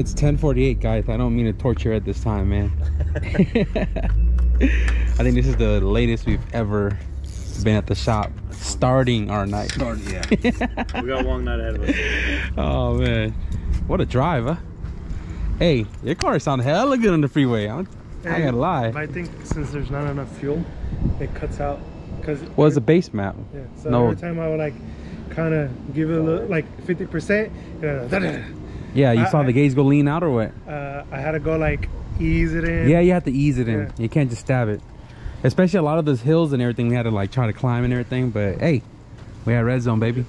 It's 10:48, guys. I don't mean to torture at this time, man. I think this is the latest we've ever been at the shop, starting our night. Yeah. We got a long night ahead of us. Oh man, what a drive, huh? Hey, your car sounds hella good on the freeway. I ain't gonna lie. I think since there's not enough fuel, it cuts out. Cause well, it's a base map. Yeah. So every time I would like kind of give it a little, like 50%. Yeah, you saw the gauge go lean out or what? I had to go like ease it in. Yeah, you have to ease it in. Yeah. You can't just stab it. Especially a lot of those hills and everything, we had to like try to climb and everything. But hey, we had red zone, baby.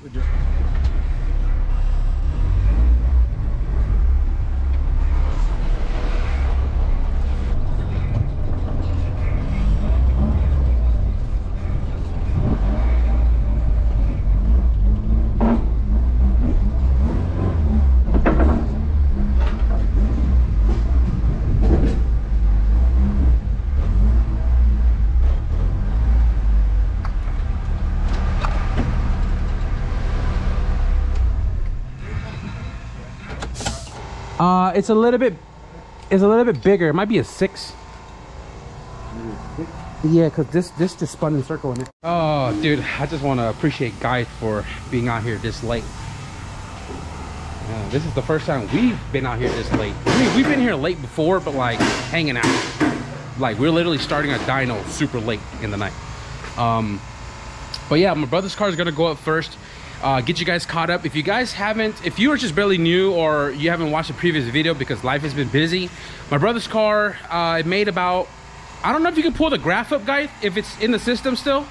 It's a little bit bigger. It might be a 6. Yeah, because this just spun in a circle in it. Oh, dude, I just want to appreciate Guy for being out here this late. This is the first time we've been out here this late. I mean, we've been here late before, but like hanging out. Like we're literally starting a dyno super late in the night. But yeah, my brother's car is gonna go up first. Get you guys caught up. If you guys haven't, if you are just barely new or you haven't watched the previous video because life has been busy, my brother's car, it made about, I don't know if you can pull the graph up, guys, if it's in the system still.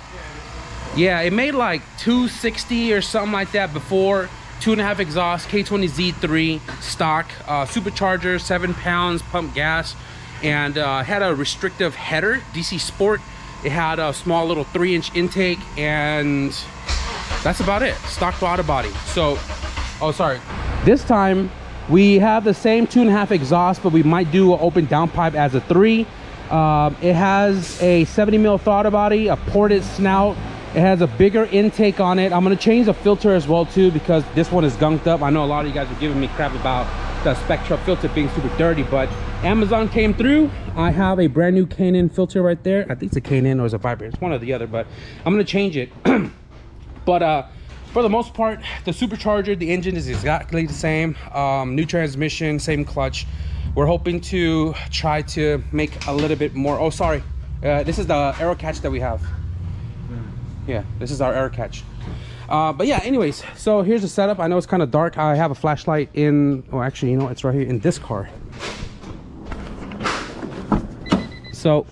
Yeah, it made like 260 or something like that before. 2.5 exhaust, K20 Z3 stock, supercharger, 7 pounds, pump gas, and had a restrictive header, DC Sport. It had a small little 3-inch intake, and that's about it. Stock auto body. So, oh sorry. This time we have the same 2.5 exhaust, but we might do an open downpipe as a 3. It has a 70 mil throttle body, a ported snout. It has a bigger intake on it. I'm gonna change the filter as well too, because this one is gunked up. I know a lot of you guys are giving me crap about the Spectra filter being super dirty, but Amazon came through. I have a brand new K&N filter right there. I think it's a K&N or it's a vibrator. It's one or the other, but I'm gonna change it. But for the most part, the supercharger, the engine is exactly the same. New transmission, same clutch. We're hoping to try to make a little bit more. Oh, sorry. This is the aero catch that we have. Yeah, this is our air catch. But yeah, anyways, so here's the setup. I know it's kind of dark. I have a flashlight in, oh actually, you know, it's right here in this car. So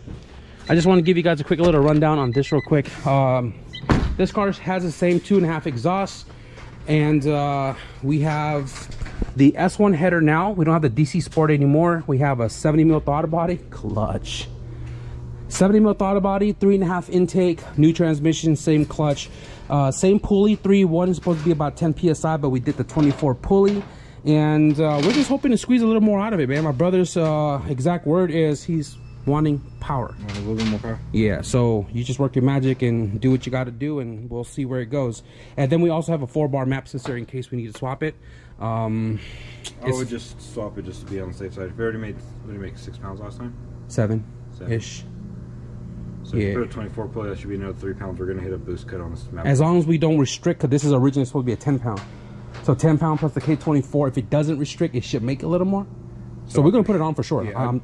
I just want to give you guys a quick little rundown on this real quick. This car has the same 2.5 exhaust, and we have the S1 header now. We don't have the DC Sport anymore. We have a 70 mil throttle body, clutch. 70 mil throttle body, 3.5 intake, new transmission, same clutch, same pulley. 3.1 is supposed to be about 10 psi, but we did the 24 pulley, and we're just hoping to squeeze a little more out of it, man. My brother's exact word is he's wanting power. A little bit more power. Yeah, so you just work your magic and do what you got to do, and we'll see where it goes. And then we also have a 4-bar map sensor in case we need to swap it. I would just swap it just to be on the safe side. We already made, what did we make, 6 pounds last time? 7-ish. So if you put a 24 pulley, that should be another 3 pounds. We're gonna hit a boost cut on this map. As long as we don't restrict, because this is originally supposed to be a 10 pound. So 10 pound plus the K24. If it doesn't restrict, it should make a little more. So we're gonna put it on for sure. Yeah, I'll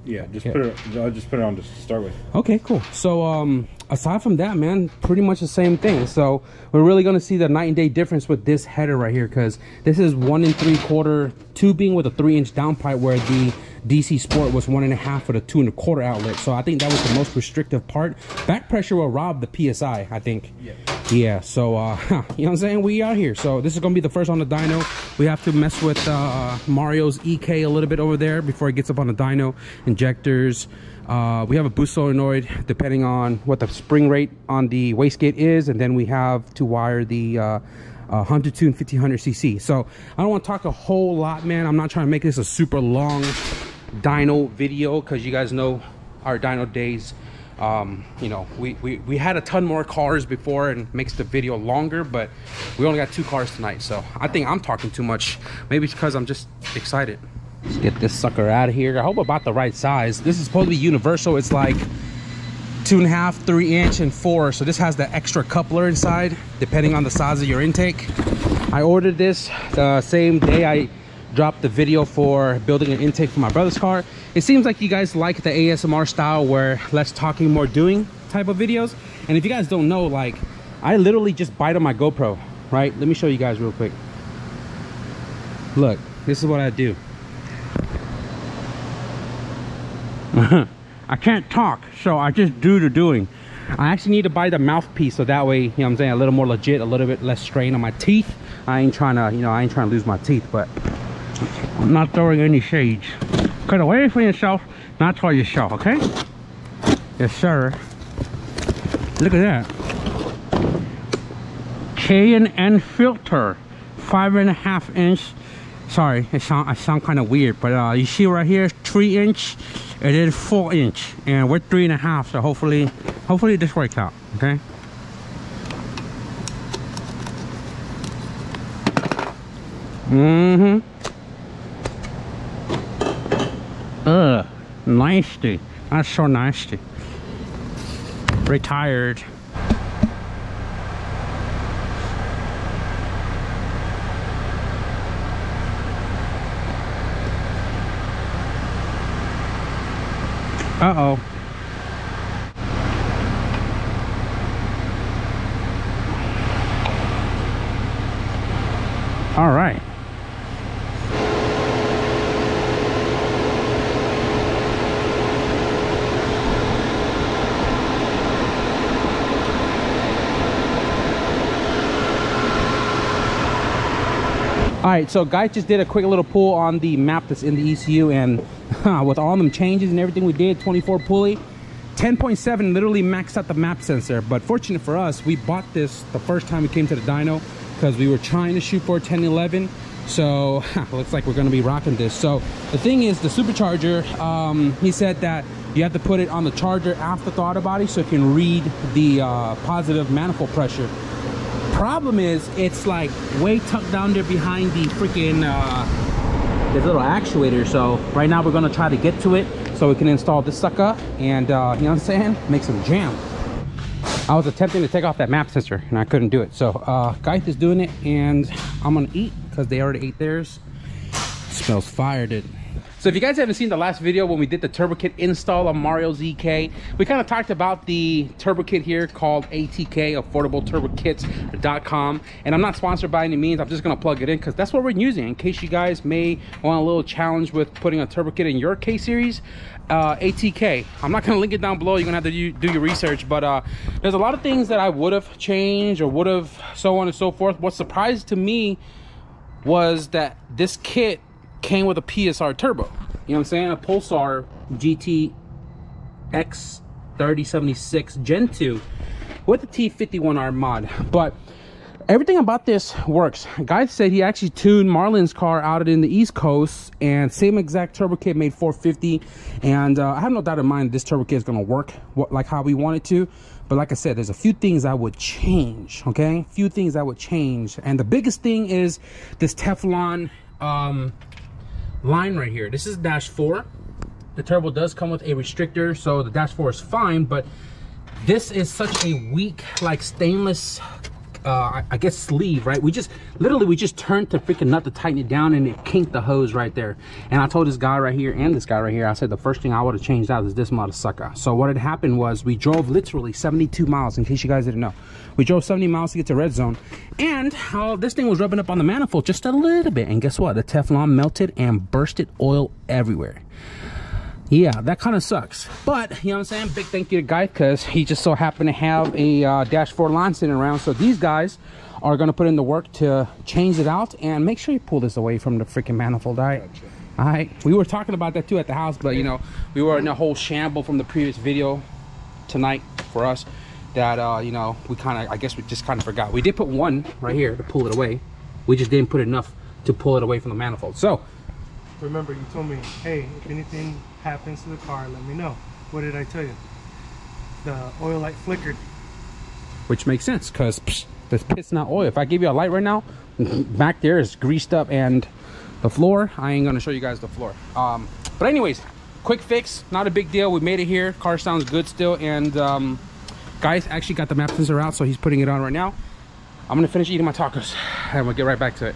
just put it on just to start with. Okay, cool. So aside from that, man, pretty much the same thing. So we're really gonna see the night and day difference with this header right here, because this is 1 3/4 tubing with a 3-inch downpipe, where the DC Sport was 1.5 with a 2 1/4 outlet. So I think that was the most restrictive part. Back pressure will rob the PSI, I think. Yeah, so you know what I'm saying, we out here. So this is gonna be the first on the dyno. We have to mess with Mario's EK a little bit over there before it gets up on the dyno. Injectors, we have a boost solenoid depending on what the spring rate on the wastegate is, and then we have to wire the 100 1500 cc. So I don't want to talk a whole lot, man. I'm not trying to make this a super long dyno video, because you guys know our dyno days. You know, we had a ton more cars before, and makes the video longer, but we only got 2 cars tonight. So I think I'm talking too much. Maybe it's because I'm just excited. Let's get this sucker out of here. I hope about the right size. This is supposed to be universal. It's like 2.5, 3 inch, and 4. So this has the extra coupler inside, depending on the size of your intake. I ordered this the same day I dropped the video for building an intake for my brother's car. It seems like you guys like the ASMR style where less talking, more doing type of videos. And if you guys don't know, like, I literally just bite on my GoPro, right? Let me show you guys real quick. Look, this is what I do. I can't talk, so I just do the doing. I actually need to buy the mouthpiece so that way, you know what I'm saying, a little more legit, a little bit less strain on my teeth. I ain't trying to, you know, I ain't trying to lose my teeth, but I'm not throwing any shades. Cut away from yourself, not for yourself, okay? Yes, sir. Look at that. K&N filter, 5.5 inch. Sorry, I sound kind of weird, but you see right here, 3 inch. It is 4 inch, and we're 3.5. So hopefully this works out. Okay. Nasty. That's so nasty. Retired. Uh-oh. All right. All right, so guys just did a quick little pull on the map that's in the ECU, and with all them changes and everything we did, 24 pulley, 10.7 literally maxed out the map sensor. But fortunate for us, we bought this the first time we came to the dyno because we were trying to shoot for 1011. So looks like we're going to be rocking this. So the thing is, the supercharger, he said that you have to put it on the charger after the auto body so it can read the positive manifold pressure. Problem is, it's like way tucked down there behind the freaking this little actuator. So right now we're gonna try to get to it so we can install this sucker and you know what I'm saying, make some jam. I was attempting to take off that map sensor and I couldn't do it. So Geith is doing it, and I'm gonna eat because they already ate theirs. Smells fire, dude. So if you guys haven't seen the last video when we did the turbo kit install on Mario ZK, we kind of talked about the turbo kit here called ATK, AffordableTurboKits.com. And I'm not sponsored by any means. I'm just going to plug it in because that's what we're using. In case you guys may want a little challenge with putting a turbo kit in your K series, ATK. I'm not going to link it down below. You're going to have to do your research. But there's a lot of things that I would have changed or would have so on and so forth. What surprised to me was that this kit came with a PSR turbo, you know what I'm saying, a Pulsar GTX 3076 Gen 2 with the T51R mod. But everything about this works. Guy said he actually tuned Marlon's car out in the East Coast, and same exact turbo kit made 450. And I have no doubt in mind this turbo kit is going to work like how we want it to. But like I said, there's a few things I would change, okay? A few things I would change. And the biggest thing is this Teflon line right here. This is dash 4. The turbo does come with a restrictor, so the dash 4 is fine, but this is such a weak, like, stainless I guess sleeve, right? We just turned the freaking nut to tighten it down, and it kinked the hose right there. And I told this guy right here and this guy right here, I said the first thing I would have changed out is this mother sucker. So what had happened was we drove literally 72 miles, in case you guys didn't know. We drove 70 miles to get to Red Zone, and this thing was rubbing up on the manifold just a little bit, and guess what? The Teflon melted and bursted oil everywhere. Yeah, that kind of sucks. But, you know what I'm saying, big thank you to Guy, because he just so happened to have a dash 4 line sitting around. So these guys are going to put in the work to change it out, and make sure you pull this away from the freaking manifold. All right. Gotcha. All right, we were talking about that too at the house, but you know, we were in a whole shamble from the previous video tonight for us that you know, we kind of, I guess we just kind of forgot. We did put one right here to pull it away. We just didn't put enough to pull it away from the manifold. So remember, you told me, hey, if anything happens to the car, let me know. What did I tell you? The oil light flickered. Which makes sense, because there's pissing out oil. If I give you a light right now, back there is greased up, and The floor, I ain't gonna show you guys the floor. But anyways, quick fix, not a big deal. We made it here. Car sounds good still. And guys actually got the map sensor out, so he's putting it on right now. I'm gonna finish eating my tacos and we'll get right back to it.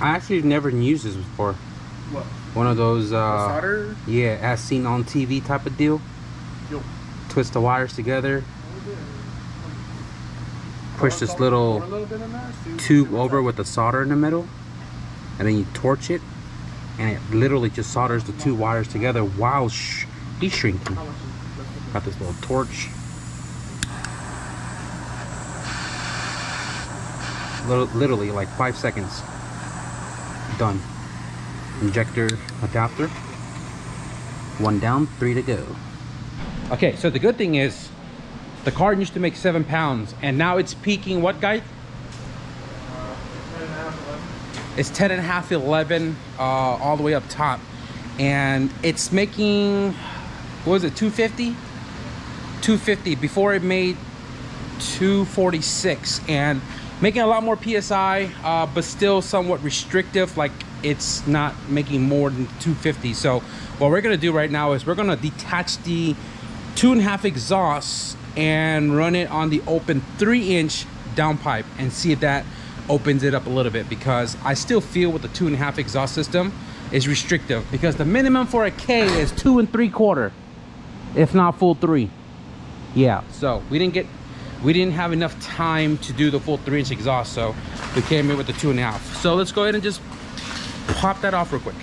I actually never used this before. What? One of those solder? Yeah, as seen on TV type of deal. Yo. Twist the wires together. Push this little tube over with the solder in the middle, and then you torch it, and it literally just solders the two wires together while he's shrinking. Got this little torch. Literally like 5 seconds. Done. Injector adapter. 1 down, 3 to go. Okay, so the good thing is the car used to make 7 pounds and now it's peaking what, guys? 10.5, 11. It's 10.5, 11 all the way up top, and it's making, what was it, 250? 250. Before it made 246, and making a lot more PSI, but still somewhat restrictive. Like, it's not making more than 250. So what we're gonna do right now is we're gonna detach the 2.5 exhaust and run it on the open 3-inch downpipe and see if that opens it up a little bit, because I still feel with the 2.5 exhaust system is restrictive, because the minimum for a K is 2 3/4, if not full 3. Yeah, so we didn't have enough time to do the full 3-inch exhaust, so we came in with the 2.5. So let's go ahead and just pop that off real quick.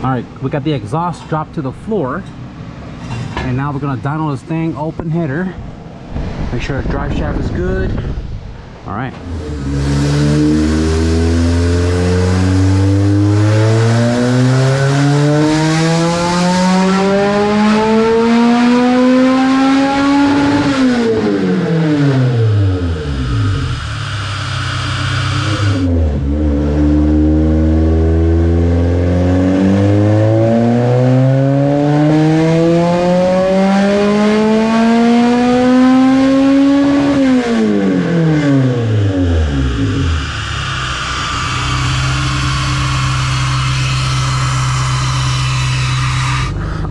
All right, we got the exhaust dropped to the floor, and now we're gonna dyno this thing, open header. Make sure the drive shaft is good. All right.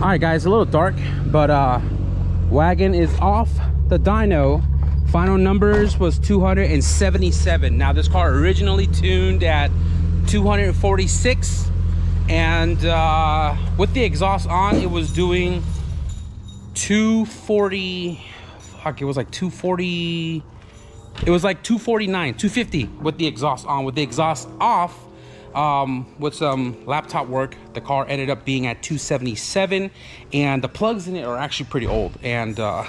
All right, guys, a little dark, but wagon is off the dyno. Final numbers was 277. Now this car originally tuned at 246, and with the exhaust on, it was doing 240. Fuck, it was like 240. It was like 249, 250 with the exhaust on. With the exhaust off, with some laptop work, the car ended up being at 277, and the plugs in it are actually pretty old, and I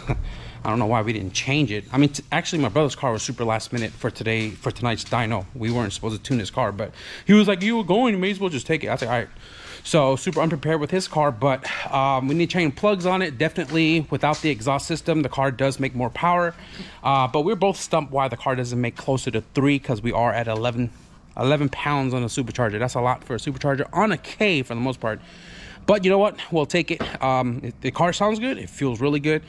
don't know why we didn't change it. I mean, actually my brother's car was super last minute for tonight's dyno. We weren't supposed to tune his car, but he was like, you were going, you may as well just take it. I was like, all right. So super unprepared with his car, but we need to change plugs on it. Definitely without the exhaust system, the car does make more power, but we're both stumped why the car doesn't make closer to 3, because we are at 11 pounds on a supercharger. That's a lot for a supercharger on a K for the most part, but you know what, we'll take it. The car sounds good, it feels really good.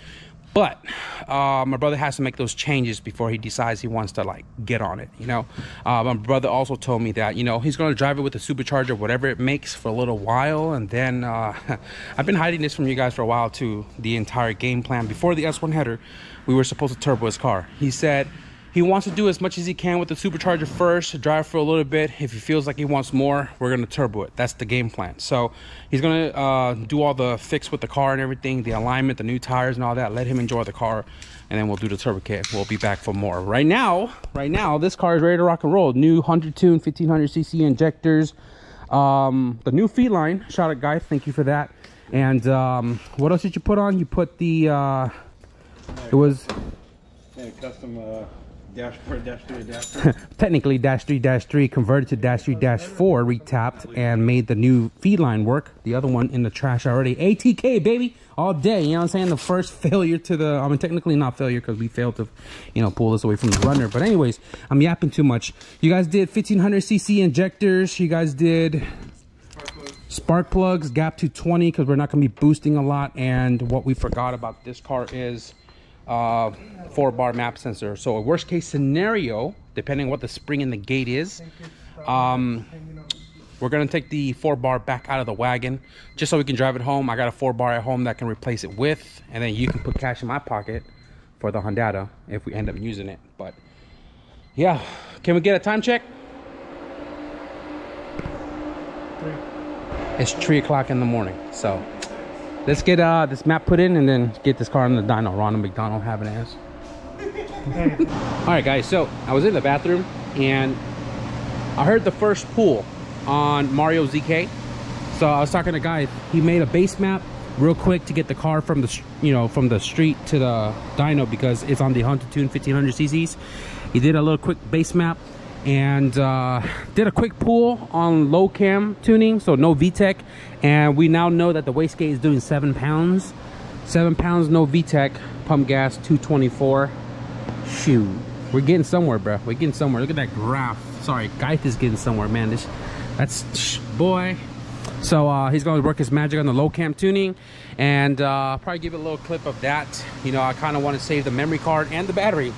But my brother has to make those changes before he decides he wants to like get on it, you know. My brother also told me that, you know, he's going to drive it with the supercharger, whatever it makes, for a little while. And then I've been hiding this from you guys for a while too, the entire game plan. Before the S1 header, we were supposed to turbo his car. He said he wants to do as much as he can with the supercharger first, drive for a little bit. If he feels like he wants more, we're gonna turbo it. That's the game plan. So he's gonna do all the fix with the car and everything, the alignment, the new tires and all that. Let him enjoy the car, and then we'll do the turbo kit. We'll be back for more. Right now, this car is ready to rock and roll. New 100-tune 1500cc injectors. The new feed line. Shout out, guys. Thank you for that. And what else did you put on? You put the it was custom dashboard -3 adapter. Technically -3 converted to -3-4, retapped and made the new feed line work. The other one in the trash already. ATK, baby, all day. You know what I'm saying? The first failure to the, I mean, technically not failure because we failed to, you know, pull this away from the runner. But anyways, I'm yapping too much. You guys did 1500cc injectors. You guys did spark plugs, gap to 20 because we're not going to be boosting a lot. And what we forgot about this car is 4-bar map sensor. So a worst case scenario, depending on what the spring in the gate is, we're gonna take the 4-bar back out of the wagon just so we can drive it home. I got a 4-bar at home that can replace it with, and then you can put cash in my pocket for the Honda if we end up using it. But yeah, can we get a time check? 3. It's 3 o'clock in the morning, so let's get this map put in and then get this car on the dyno. Ronald McDonald having ass. All right, guys, so I was in the bathroom and I heard the first pull on Mario ZK. So I was talking to Guy. He made a base map real quick to get the car from the, you know, from the street to the dyno because it's on the 100-tune 1500cc's. He did a little quick base map and did a quick pull on low cam tuning, so no VTEC, and we now know that the wastegate is doing 7 pounds. 7 pounds, no VTEC, pump gas 224. Shoot, we're getting somewhere, bro. We're getting somewhere. Look at that graph. Sorry, Geith is getting somewhere, man. That's boy. So he's going to work his magic on the low cam tuning, and probably give it a little clip of that. You know, I kind of want to save the memory card and the battery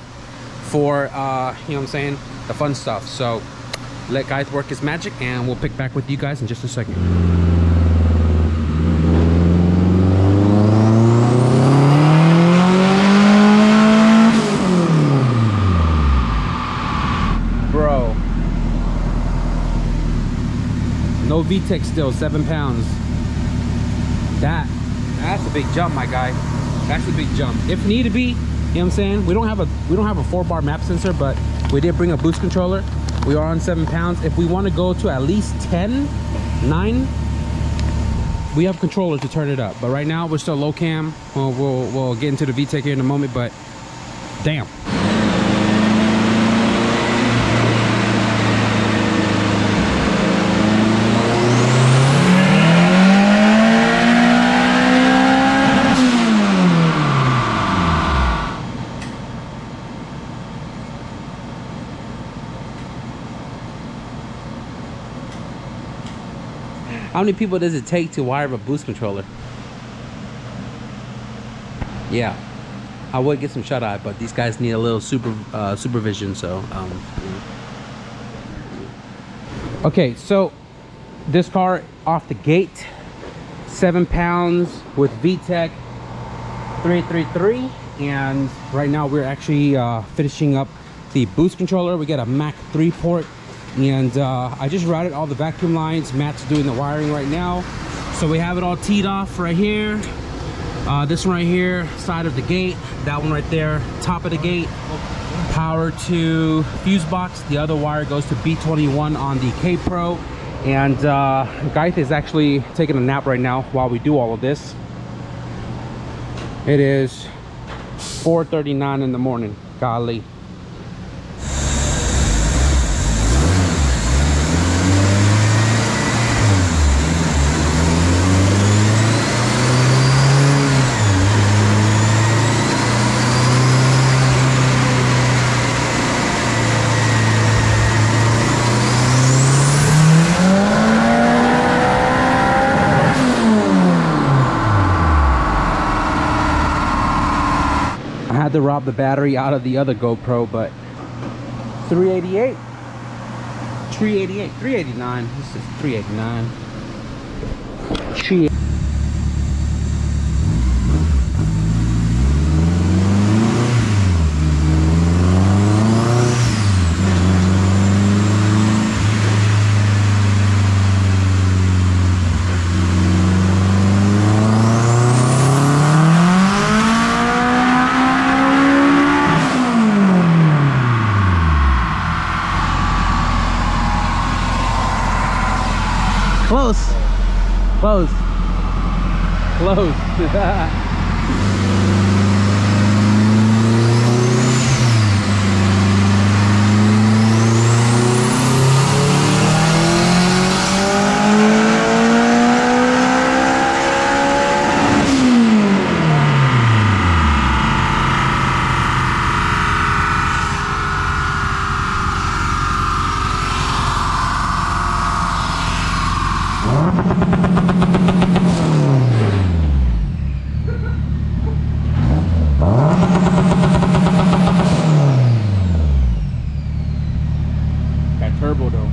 for you know what I'm saying, the fun stuff. So let Geith work his magic and we'll pick back with you guys in just a second. Bro, no VTEC still, 7 pounds. That's a big jump, my guy. That's a big jump. If need to be, you know what I'm saying? We don't have a 4-bar map sensor, but we did bring a boost controller. We are on 7 pounds. If we want to go to at least 10, 9, we have controllers to turn it up. But right now we're still low cam. We'll get into the VTEC here in a moment, but damn. How many people does it take to wire up a boost controller? Yeah, I would get some shut-eye, but these guys need a little supervision, so okay, so this car off the gate, 7 pounds with VTEC 333, and right now we're actually finishing up the boost controller. We got a Mac 3 port, and I just routed all the vacuum lines. Matt's doing the wiring right now, so we have it all teed off right here. This one right here, side of the gate, that one right there, top of the gate, power to fuse box. The other wire goes to B21 on the K Pro, and Geith is actually taking a nap right now while we do all of this. It is 4:39 in the morning. Golly. Had to rob the battery out of the other GoPro, but 388. 388, 389. This is 389. Close. Close. Close. That turbo though.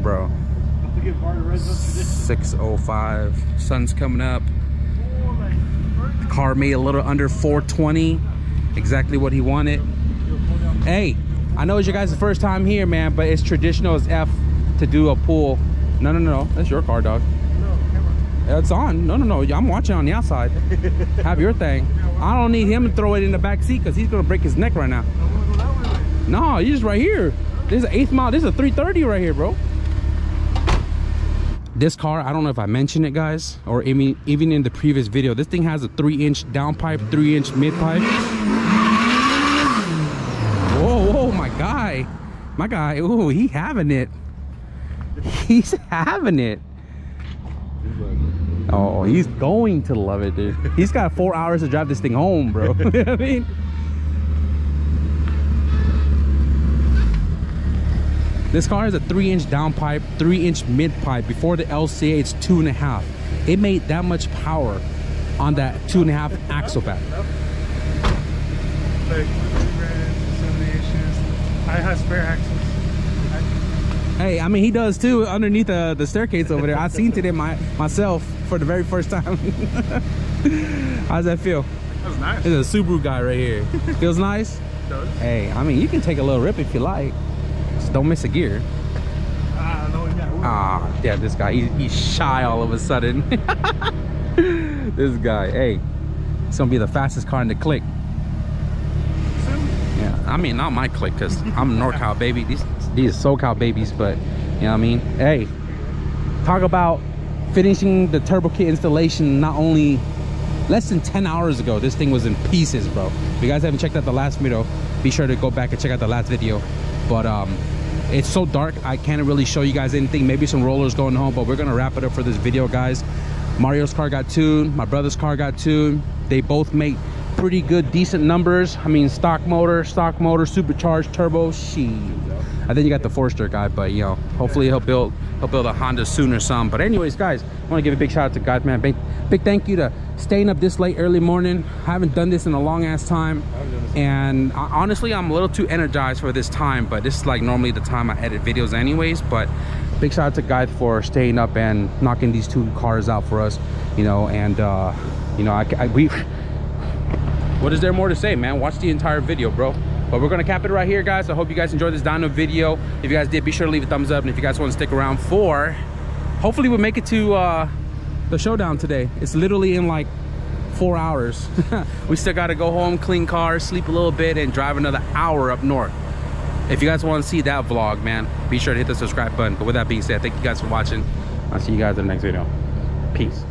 Bro. 6:05. Sun's coming up. The car made a little under 420. Exactly what he wanted. Hey, I know it's your guys' first time here, man, but it's traditional as F to do a pull. No. That's your car, dog. No, camera. It's on. No. I'm watching on the outside. Have your thing. I don't need him to throw it in the back seat because he's gonna break his neck right now. I wanna go that way. No, you're just right here. This is an 8th mile. This is a 330 right here, bro. This car, I don't know if I mentioned it, guys, or even in the previous video, this thing has a 3-inch downpipe, 3-inch mid pipe. Whoa, my guy, ooh, he having it. He's having it. Oh, he's going to love it, dude. He's got 4 hours to drive this thing home, bro. You know what I mean? This car has a 3-inch downpipe, 3-inch mid pipe. Before the LCA, it's 2.5. It made that much power on that 2.5 axle back. Like, some of the issues. I have spare axles. Hey, I mean, he does too underneath the staircase over there. I seen it myself for the very first time. How's that feel? That was nice. This is a Subaru guy right here. Feels nice? It does. Hey, I mean, you can take a little rip if you like. Just don't miss a gear. Yeah, this guy, he's shy all of a sudden. This guy, hey, it's gonna be the fastest car in the clique. Yeah, I mean, not my clique, because I'm a NorCal baby. These SoCal babies, but you know what I mean? Hey, talk about finishing the turbo kit installation. Not only less than 10 hours ago, this thing was in pieces, bro. If you guys haven't checked out the last video, be sure to go back and check out the last video. But it's so dark, I can't really show you guys anything. Maybe some rollers going home, but we're gonna wrap it up for this video, guys. Mario's car got tuned, my brother's car got tuned. They both make pretty good, decent numbers. I mean, stock motor, supercharged, turbo. I think you got the Forester guy, but you know, hopefully he'll build a Honda soon or some. But anyways, guys, I want to give a big shout out to guys, man. Big thank you to staying up this late early morning. I haven't done this in a long ass time, and honestly, I'm a little too energized for this time. But this is like normally the time I edit videos, anyways. But big shout out to guys for staying up and knocking these two cars out for us, you know. And you know, what is there more to say, man? Watch the entire video, bro. But we're gonna cap it right here, guys. I hope you guys enjoyed this dyno video. If you guys did, be sure to leave a thumbs up. And if you guys want to stick around for, hopefully we'll make it to the showdown today. It's literally in like 4 hours. We still gotta go home, clean cars, sleep a little bit, and drive another hour up north. If you guys want to see that vlog, man, be sure to hit the subscribe button. But with that being said, thank you guys for watching. I'll see you guys in the next video. Peace.